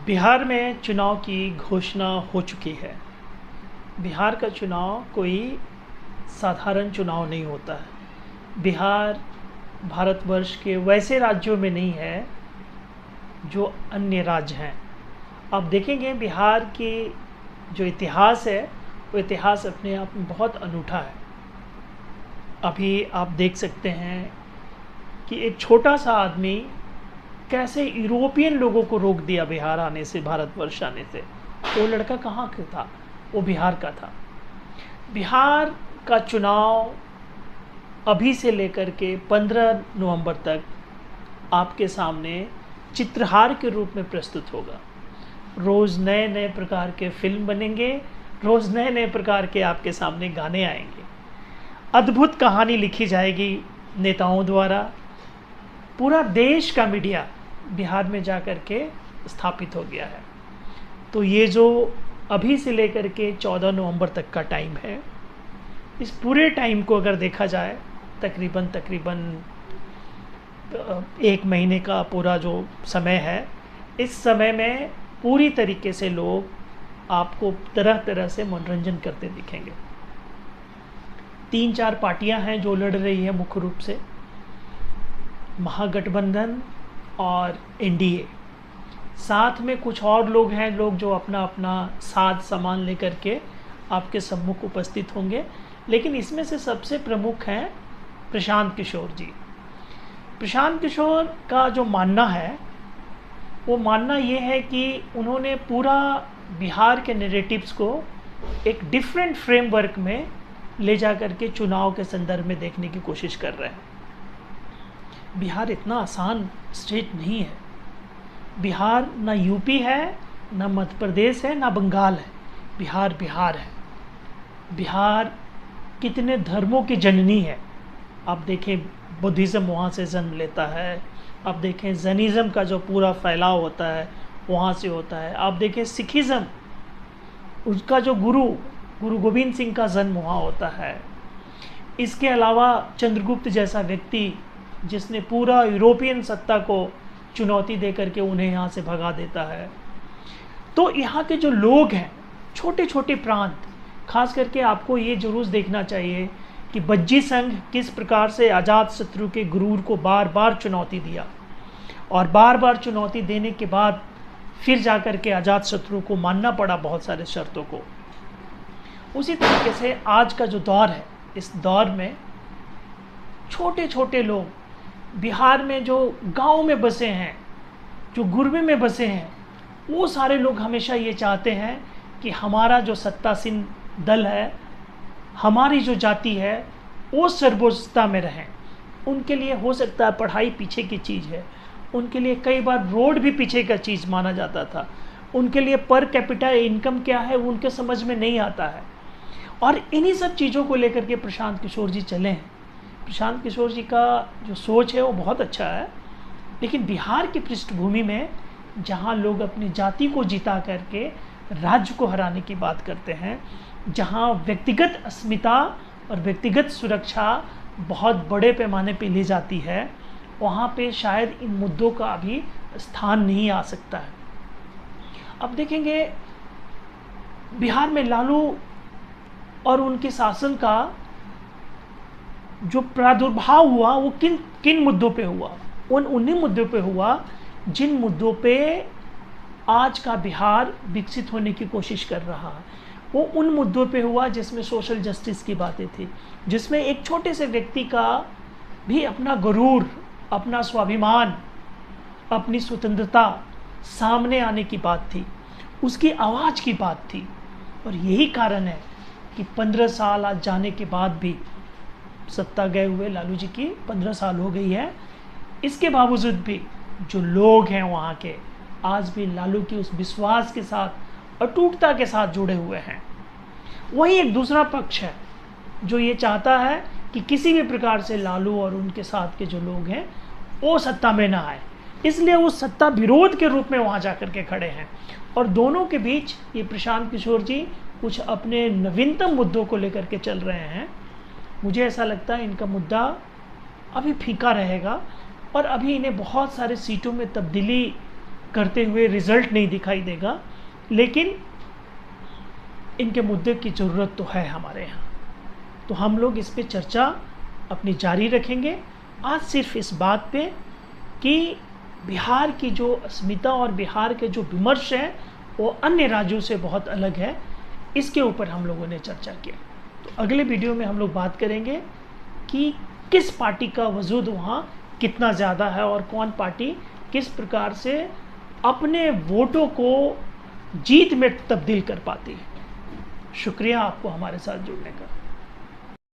बिहार में चुनाव की घोषणा हो चुकी है। बिहार का चुनाव कोई साधारण चुनाव नहीं होता है। बिहार भारतवर्ष के वैसे राज्यों में नहीं है जो अन्य राज्य हैं। आप देखेंगे बिहार की जो इतिहास है वो इतिहास अपने आप में बहुत अनूठा है। अभी आप देख सकते हैं कि एक छोटा सा आदमी कैसे यूरोपियन लोगों को रोक दिया बिहार आने से, भारतवर्ष आने से। वो लड़का कहाँ का था? वो बिहार का था। बिहार का चुनाव अभी से लेकर के 15 नवंबर तक आपके सामने चित्रहार के रूप में प्रस्तुत होगा। रोज़ नए नए प्रकार के फिल्म बनेंगे, रोज़ नए नए प्रकार के आपके सामने गाने आएंगे, अद्भुत कहानी लिखी जाएगी नेताओं द्वारा। पूरा देश का मीडिया बिहार में जा कर के स्थापित हो गया है। तो ये जो अभी से लेकर के 14 नवंबर तक का टाइम है, इस पूरे टाइम को अगर देखा जाए तकरीबन 1 महीने का पूरा जो समय है, इस समय में पूरी तरीके से लोग आपको तरह तरह से मनोरंजन करते दिखेंगे। 3-4 पार्टियां हैं जो लड़ रही है मुख्य रूप से, महागठबंधन और एनडीए। साथ में कुछ और लोग हैं, लोग जो अपना अपना साथ सामान लेकर के आपके सम्मुख उपस्थित होंगे। लेकिन इसमें से सबसे प्रमुख हैं प्रशांत किशोर जी। प्रशांत किशोर का जो मानना है वो मानना ये है कि उन्होंने पूरा बिहार के नैरेटिव्स को एक डिफरेंट फ्रेमवर्क में ले जा कर के चुनाव के संदर्भ में देखने की कोशिश कर रहे हैं। बिहार इतना आसान स्टेट नहीं है। बिहार ना यूपी है, ना मध्य प्रदेश है, ना बंगाल है। बिहार बिहार है। बिहार कितने धर्मों की जननी है। आप देखें बुद्धिज़्म वहाँ से जन्म लेता है। आप देखें जैनिज़्म का जो पूरा फैलाव होता है वहाँ से होता है। आप देखें सिखिज़्म, उसका जो गुरु गोविंद सिंह का जन्म वहाँ होता है। इसके अलावा चंद्रगुप्त जैसा व्यक्ति जिसने पूरा यूरोपियन सत्ता को चुनौती दे करके उन्हें यहाँ से भगा देता है। तो यहाँ के जो लोग हैं, छोटे छोटे प्रांत, खास करके आपको ये जरूर देखना चाहिए कि बज्जी संघ किस प्रकार से अजातशत्रु के गुरूर को बार बार चुनौती दिया, और बार बार चुनौती देने के बाद फिर जाकर के अजातशत्रु को मानना पड़ा बहुत सारे शर्तों को। उसी तरीके से आज का जो दौर है, इस दौर में छोटे छोटे लोग बिहार में जो गांव में बसे हैं, जो गुरबे में बसे हैं, वो सारे लोग हमेशा ये चाहते हैं कि हमारा जो सत्तासीन दल है, हमारी जो जाति है, वो सर्वोच्चता में रहें। उनके लिए हो सकता है पढ़ाई पीछे की चीज़ है, उनके लिए कई बार रोड भी पीछे का चीज़ माना जाता था, उनके लिए पर कैपिटा इनकम क्या है उनके समझ में नहीं आता है। और इन्हीं सब चीज़ों को लेकर के प्रशांत किशोर जी चले हैं। प्रशांत किशोर जी का जो सोच है वो बहुत अच्छा है। लेकिन बिहार की पृष्ठभूमि में जहाँ लोग अपनी जाति को जिता करके राज्य को हराने की बात करते हैं, जहाँ व्यक्तिगत अस्मिता और व्यक्तिगत सुरक्षा बहुत बड़े पैमाने पे ली जाती है, वहाँ पे शायद इन मुद्दों का अभी स्थान नहीं आ सकता है। अब देखेंगे बिहार में लालू और उनके शासन का जो प्रादुर्भाव हुआ वो किन किन मुद्दों पे हुआ? उन्हीं मुद्दों पे हुआ जिन मुद्दों पे आज का बिहार विकसित होने की कोशिश कर रहा है। वो उन मुद्दों पे हुआ जिसमें सोशल जस्टिस की बातें थी, जिसमें एक छोटे से व्यक्ति का भी अपना गुरूर, अपना स्वाभिमान, अपनी स्वतंत्रता सामने आने की बात थी, उसकी आवाज़ की बात थी। और यही कारण है कि 15 साल आज जाने के बाद भी, सत्ता गए हुए लालू जी की 15 साल हो गई है, इसके बावजूद भी जो लोग हैं वहाँ के आज भी लालू की उस विश्वास के साथ, अटूटता के साथ जुड़े हुए हैं। वही एक दूसरा पक्ष है जो ये चाहता है कि किसी भी प्रकार से लालू और उनके साथ के जो लोग हैं वो सत्ता में ना आए, इसलिए वो सत्ता विरोध के रूप में वहाँ जा कर के खड़े हैं। और दोनों के बीच ये प्रशांत किशोर जी कुछ अपने नवीनतम मुद्दों को लेकर के चल रहे हैं। मुझे ऐसा लगता है इनका मुद्दा अभी फीका रहेगा और अभी इन्हें बहुत सारे सीटों में तब्दीली करते हुए रिजल्ट नहीं दिखाई देगा, लेकिन इनके मुद्दे की ज़रूरत तो है हमारे यहाँ। तो हम लोग इस पे चर्चा अपनी जारी रखेंगे। आज सिर्फ इस बात पे कि बिहार की जो अस्मिता और बिहार के जो विमर्श है वो अन्य राज्यों से बहुत अलग है, इसके ऊपर हम लोगों ने चर्चा किया। तो अगले वीडियो में हम लोग बात करेंगे कि किस पार्टी का वजूद वहाँ कितना ज़्यादा है और कौन पार्टी किस प्रकार से अपने वोटों को जीत में तब्दील कर पाती है। शुक्रिया आपको हमारे साथ जुड़ने का।